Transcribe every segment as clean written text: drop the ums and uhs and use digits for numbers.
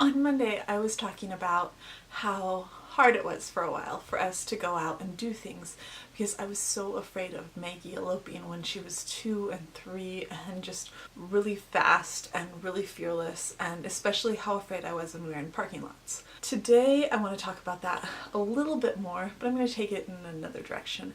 On Monday, I was talking about how hard it was for a while for us to go out and do things because I was so afraid of Maggie eloping when she was 2 and 3 and just really fast and really fearless, and especially how afraid I was when we were in parking lots. Today, I want to talk about that a little bit more, but I'm going to take it in another direction.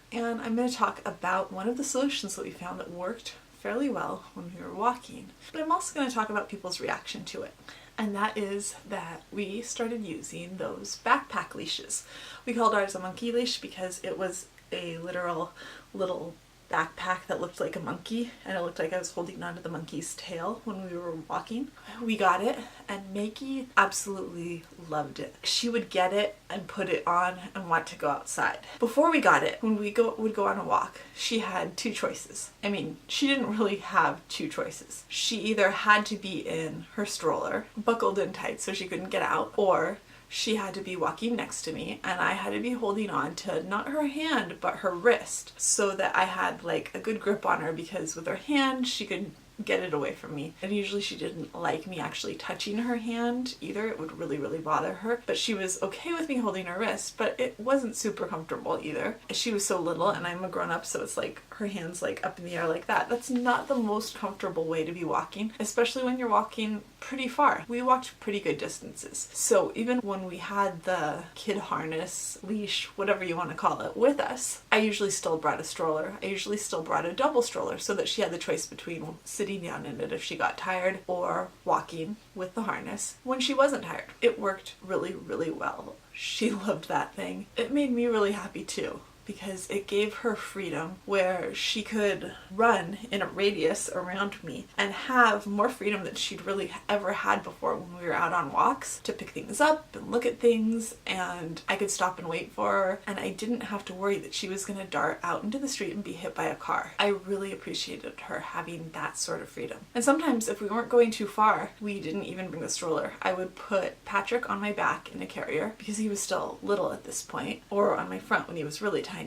And I'm going to talk about one of the solutions that we found that worked fairly well when we were walking. But I'm also going to talk about people's reaction to it. And that is that we started using those backpack leashes. We called ours a monkey leash because it was a literal little backpack that looked like a monkey, and it looked like I was holding onto the monkey's tail when we were walking. We got it, and Maggie absolutely loved it. She would get it and put it on and want to go outside. Before we got it, when we would go on a walk, she had two choices. I mean, she didn't really have two choices. She either had to be in her stroller, buckled in tight so she couldn't get out, or she had to be walking next to me and I had to be holding on to not her hand but her wrist so that I had like a good grip on her, because with her hand she could get it away from me. And usually she didn't like me actually touching her hand either. It would really bother her. But she was okay with me holding her wrist, but it wasn't super comfortable either. She was so little and I'm a grown-up, so it's like her hand's like up in the air like that. That's not the most comfortable way to be walking, especially when you're walking pretty far. We walked pretty good distances. So even when we had the kid harness, leash, whatever you want to call it, with us, I usually still brought a stroller. I usually still brought a double stroller so that she had the choice between sitting down in it if she got tired or walking with the harness when she wasn't tired. It worked really well. She loved that thing. It made me really happy too, because it gave her freedom where she could run in a radius around me and have more freedom than she'd really ever had before when we were out on walks, to pick things up and look at things, and I could stop and wait for her, and I didn't have to worry that she was going to dart out into the street and be hit by a car. I really appreciated her having that sort of freedom. And sometimes if we weren't going too far, we didn't even bring the stroller. I would put Patrick on my back in a carrier because he was still little at this point, or on my front when he was really tiny.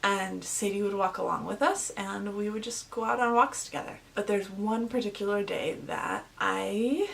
And Sadie would walk along with us and we would just go out on walks together. But there's one particular day that I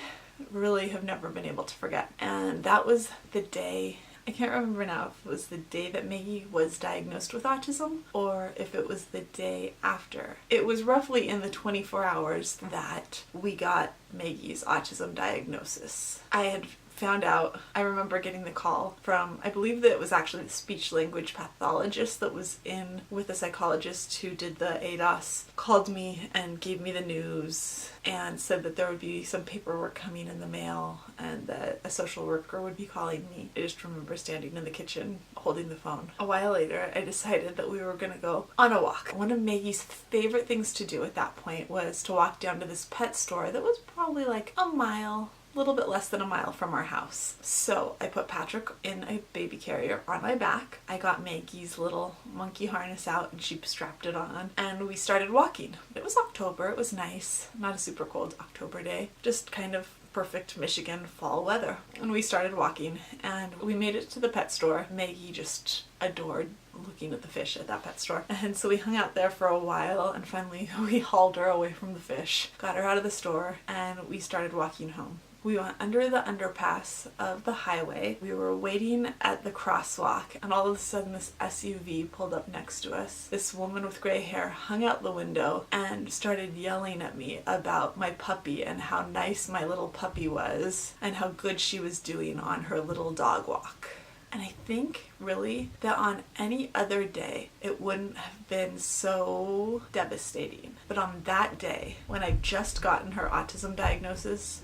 really have never been able to forget. And that was the day, I can't remember now if it was the day that Maggie was diagnosed with autism or if it was the day after. It was roughly in the 24 hours that we got Maggie's autism diagnosis. I had found out, I remember getting the call from, I believe that it was actually the speech language pathologist that was in with the psychologist who did the ADOS, called me and gave me the news and said that there would be some paperwork coming in the mail and that a social worker would be calling me. I just remember standing in the kitchen holding the phone. A while later, I decided that we were going to go on a walk. One of Maggie's favorite things to do at that point was to walk down to this pet store that was probably like a mile, little bit less than a mile from our house. So I put Patrick in a baby carrier on my back. I got Maggie's little monkey harness out and she strapped it on and we started walking. It was October, it was nice, not a super cold October day, just kind of perfect Michigan fall weather. And we started walking and we made it to the pet store. Maggie just adored looking at the fish at that pet store. And so we hung out there for a while and finally we hauled her away from the fish, got her out of the store, and we started walking home. We went under the underpass of the highway. We were waiting at the crosswalk and all of a sudden this SUV pulled up next to us. This woman with gray hair hung out the window and started yelling at me about my puppy and how nice my little puppy was and how good she was doing on her little dog walk. And I think really that on any other day it wouldn't have been so devastating. But on that day, when I'd just gotten her autism diagnosis,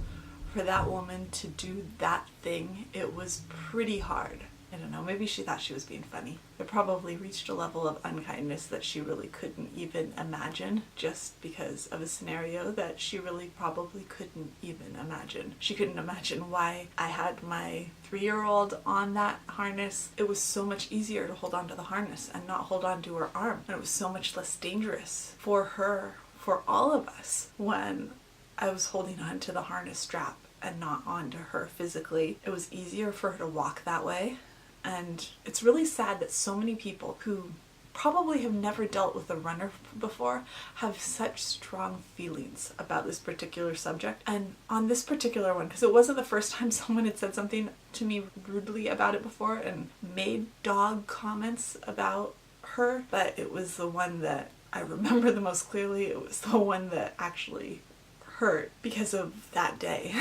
for that woman to do that thing, it was pretty hard. I don't know, maybe she thought she was being funny. It probably reached a level of unkindness that she really couldn't even imagine, just because of a scenario that she really probably couldn't even imagine. She couldn't imagine why I had my 3-year-old on that harness. It was so much easier to hold on to the harness and not hold on to her arm. And it was so much less dangerous for her, for all of us, when I was holding on to the harness strap and not onto her physically. It was easier for her to walk that way. And it's really sad that so many people who probably have never dealt with a runner before have such strong feelings about this particular subject. And on this particular one, because it wasn't the first time someone had said something to me rudely about it before and made dog comments about her, but it was the one that I remember the most clearly. It was the one that actually hurt because of that day.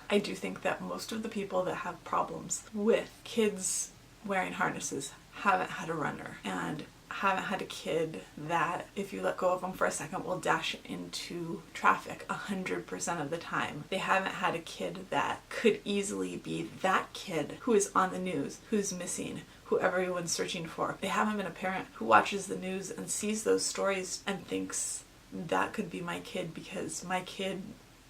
I do think that most of the people that have problems with kids wearing harnesses haven't had a runner and haven't had a kid that, if you let go of them for a second, will dash into traffic 100% of the time. They haven't had a kid that could easily be that kid who is on the news, who's missing, who everyone's searching for. They haven't been a parent who watches the news and sees those stories and thinks, that could be my kid because my kid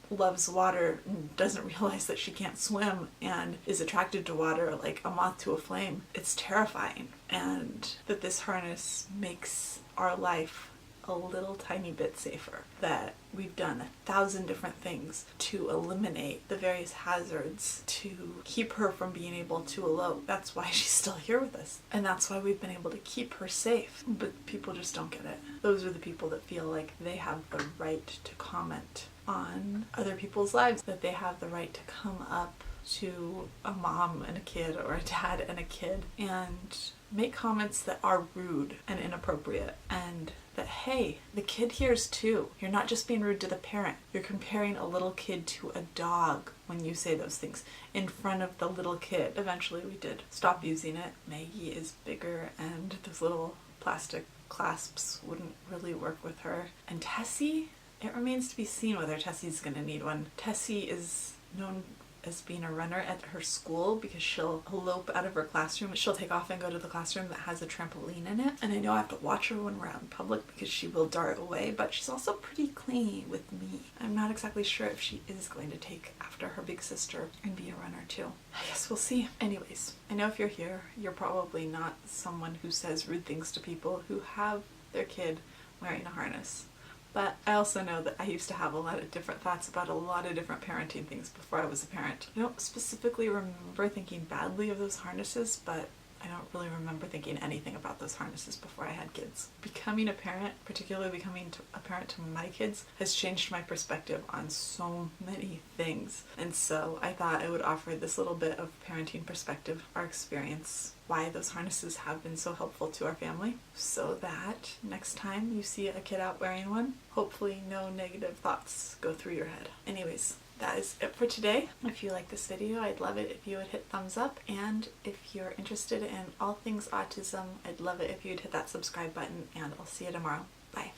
loves water and doesn't realize that she can't swim and is attracted to water like a moth to a flame. It's terrifying. And that this harness makes our life a little tiny bit safer. That we've done 1,000 different things to eliminate the various hazards to keep her from being able to elope. That's why she's still here with us. And that's why we've been able to keep her safe. But people just don't get it. Those are the people that feel like they have the right to comment on other people's lives, that they have the right to come up to a mom and a kid or a dad and a kid and make comments that are rude and inappropriate, and that, hey, the kid hears too. You're not just being rude to the parent. You're comparing a little kid to a dog when you say those things in front of the little kid. Eventually we did stop using it. Maggie is bigger and those little plastic clasps wouldn't really work with her. And Tessie, it remains to be seen whether Tessie's gonna need one. Tessie is known as being a runner at her school because she'll elope out of her classroom. She'll take off and go to the classroom that has a trampoline in it. And I know I have to watch her when we're out in public because she will dart away, but she's also pretty clingy with me. I'm not exactly sure if she is going to take after her big sister and be a runner too. I guess we'll see. Anyways, I know if you're here, you're probably not someone who says rude things to people who have their kid wearing a harness. But I also know that I used to have a lot of different thoughts about a lot of different parenting things before I was a parent. I don't specifically remember thinking badly of those harnesses, but I don't really remember thinking anything about those harnesses before I had kids. Becoming a parent, particularly becoming a parent to my kids, has changed my perspective on so many things. And so I thought I would offer this little bit of parenting perspective, our experience, why those harnesses have been so helpful to our family, so that next time you see a kid out wearing one, hopefully no negative thoughts go through your head. Anyways, that is it for today. If you like this video, I'd love it if you would hit thumbs up, and if you're interested in all things autism, I'd love it if you'd hit that subscribe button, and I'll see you tomorrow. Bye.